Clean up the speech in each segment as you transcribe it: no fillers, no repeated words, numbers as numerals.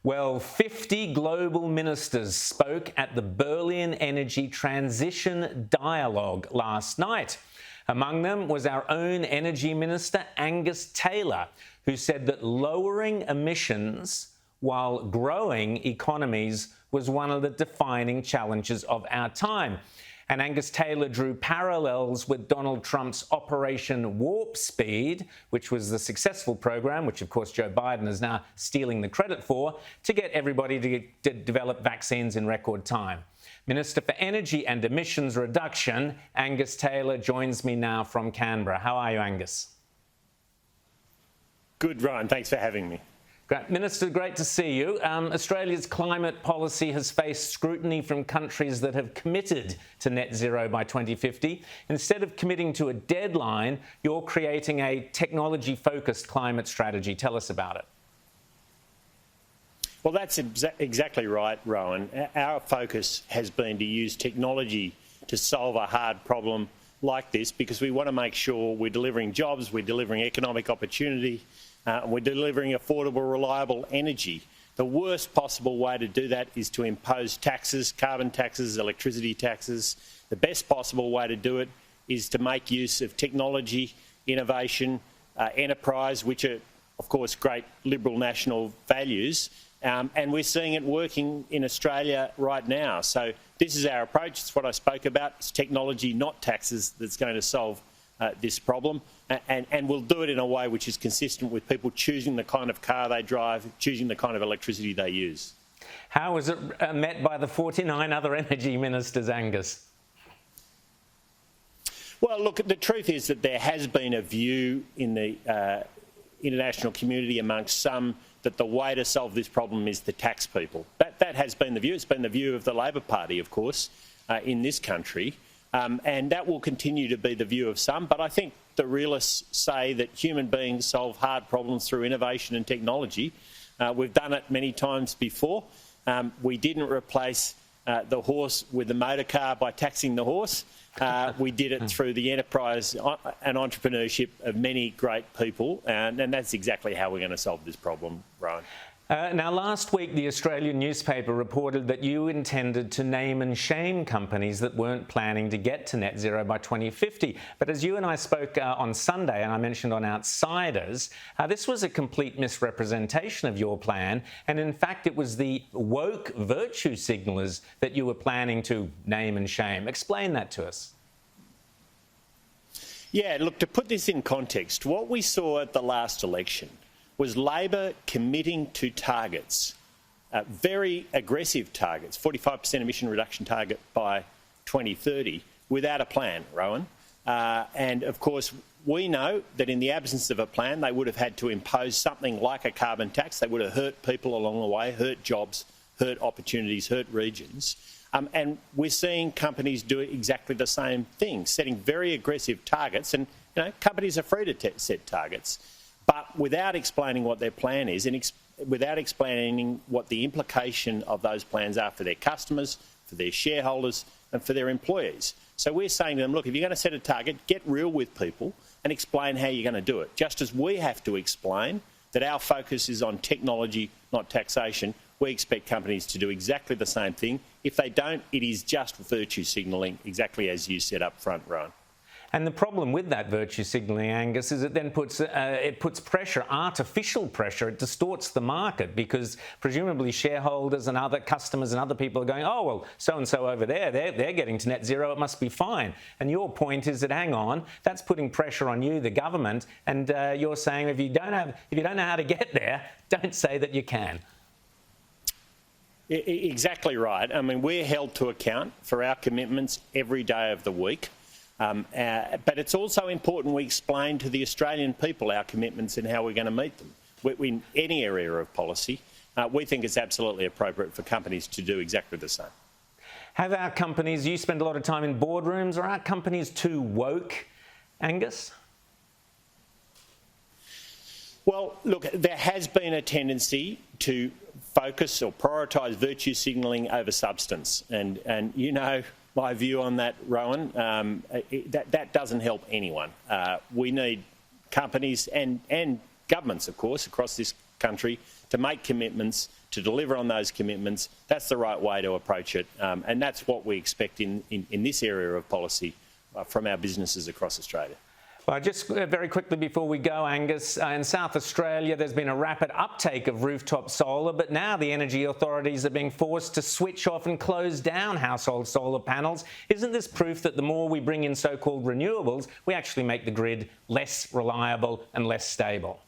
Well, 50 global ministers spoke at the Berlin Energy Transition Dialogue last night. Among them was our own Energy Minister Angus Taylor, who said that lowering emissions while growing economies was one of the defining challenges of our time. And Angus Taylor drew parallels with Donald Trump's Operation Warp Speed, which was the successful program, which of course Joe Biden is now stealing the credit for, to get everybody to develop vaccines in record time. Minister for Energy and Emissions Reduction, Angus Taylor, joins me now from Canberra. How are you, Angus? Good, Rowan. Thanks for having me. Great. Minister, great to see you. Australia's climate policy has faced scrutiny from countries that have committed to net zero by 2050. Instead of committing to a deadline, you're creating a technology-focused climate strategy. Tell us about it. Well, that's exactly right, Rowan. Our focus has been to use technology to solve a hard problem like this because we want to make sure we're delivering jobs, we're delivering economic opportunity, we're delivering affordable, reliable energy. The worst possible way to do that is to impose taxes, carbon taxes, electricity taxes. The best possible way to do it is to make use of technology, innovation, enterprise, which are, of course, great liberal national values. And we're seeing it working in Australia right now. So this is our approach. It's what I spoke about. It's technology, not taxes, that's going to solve this problem. And we'll do it in a way which is consistent with people choosing the kind of car they drive, choosing the kind of electricity they use. How was it met by the 49 other energy ministers, Angus? Well, look, the truth is that there has been a view in the international community amongst some that the way to solve this problem is to tax people. That has been the view. It's been the view of the Labor Party, of course, in this country. And that will continue to be the view of some. But I think the realists say that human beings solve hard problems through innovation and technology. We've done it many times before. We didn't replace the horse with the motor car by taxing the horse. We did it through the enterprise and entrepreneurship of many great people. And that's exactly how we're going to solve this problem, Rowan. Now, last week, the Australian newspaper reported that you intended to name and shame companies that weren't planning to get to net zero by 2050. But as you and I spoke on Sunday, and I mentioned on Outsiders, this was a complete misrepresentation of your plan. And in fact, it was the woke virtue signalers that you were planning to name and shame. Explain that to us. Yeah, look, to put this in context, what we saw at the last election was Labor committing to targets, very aggressive targets, 45% emission reduction target by 2030, without a plan, Rowan. And of course, we know that in the absence of a plan, they would have had to impose something like a carbon tax. They would have hurt people along the way, hurt jobs, hurt opportunities, hurt regions. And we're seeing companies do exactly the same thing, setting very aggressive targets. And companies are free to set targets, but without explaining what their plan is and without explaining what the implication of those plans are for their customers, for their shareholders and for their employees. So we're saying to them, look, if you're going to set a target, get real with people and explain how you're going to do it. Just as we have to explain that our focus is on technology, not taxation, we expect companies to do exactly the same thing. If they don't, it is just virtue signalling, exactly as you said up front, Rowan. And the problem with that virtue signalling, Angus, is it then puts pressure, artificial pressure. It distorts the market because presumably shareholders and other customers and other people are going, oh, well, so-and-so over there, they're getting to net zero, it must be fine. And your point is that, hang on, that's putting pressure on you, the government, and you're saying if you don't know how to get there, don't say that you can. Exactly right. I mean, we're held to account for our commitments every day of the week. But it's also important we explain to the Australian people our commitments and how we're going to meet them. In any area of policy, we think it's absolutely appropriate for companies to do exactly the same. Have our companies, you spend a lot of time in boardrooms, are our companies too woke, Angus? Well, look, there has been a tendency to focus or prioritise virtue signalling over substance. And you know my view on that, Rowan, that doesn't help anyone. We need companies and governments, of course, across this country to make commitments, to deliver on those commitments. That's the right way to approach it, and that's what we expect in this area of policy from our businesses across Australia. Well, just very quickly before we go, Angus, in South Australia there's been a rapid uptake of rooftop solar, but now the energy authorities are being forced to switch off and close down household solar panels. Isn't this proof that the more we bring in so-called renewables, we actually make the grid less reliable and less stable?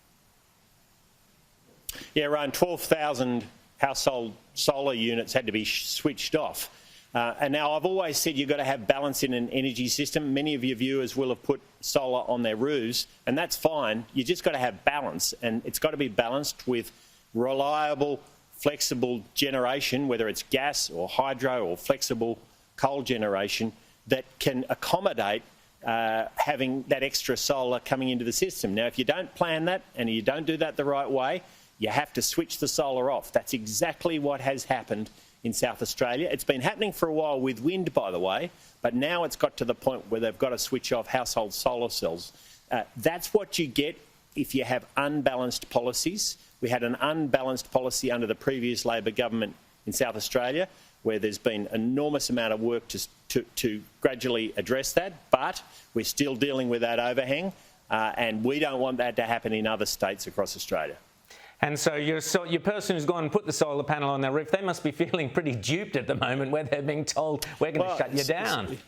Yeah, around 12,000 household solar units had to be switched off. And now I've always said you've got to have balance in an energy system. Many of your viewers will have put solar on their roofs, and that's fine. You just got to have balance, and it's got to be balanced with reliable, flexible generation, whether it's gas or hydro or flexible coal generation, that can accommodate having that extra solar coming into the system. Now, if you don't plan that and you don't do that the right way, you have to switch the solar off. That's exactly what has happened in South Australia. It's been happening for a while with wind, by the way, but now it's got to the point where they've got to switch off household solar cells. That's what you get if you have unbalanced policies. We had an unbalanced policy under the previous Labor government in South Australia, where there's been an enormous amount of work to gradually address that, but we're still dealing with that overhang, and we don't want that to happen in other states across Australia. And so your person who's gone and put the solar panel on their roof, they must be feeling pretty duped at the moment where they're being told, we're going to shut you down.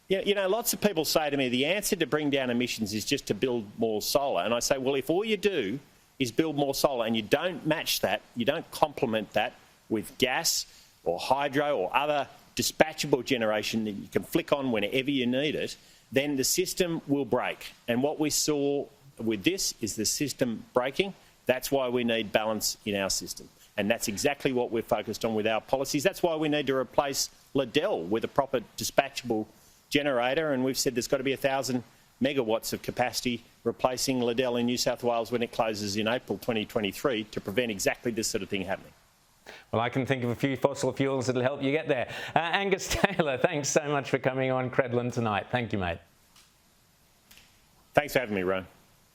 Yeah, you know, lots of people say to me, the answer to bring down emissions is just to build more solar. And I say, well, if all you do is build more solar and you don't match that, you don't complement that with gas or hydro or other dispatchable generation that you can flick on whenever you need it, then the system will break. And what we saw with this is the system breaking. That's why we need balance in our system. And that's exactly what we're focused on with our policies. That's why we need to replace Liddell with a proper dispatchable generator. And we've said there's got to be 1,000 megawatts of capacity replacing Liddell in New South Wales when it closes in April 2023 to prevent exactly this sort of thing happening. Well, I can think of a few fossil fuels that'll help you get there. Angus Taylor, thanks so much for coming on Credlin tonight. Thank you, mate. Thanks for having me, Rowan.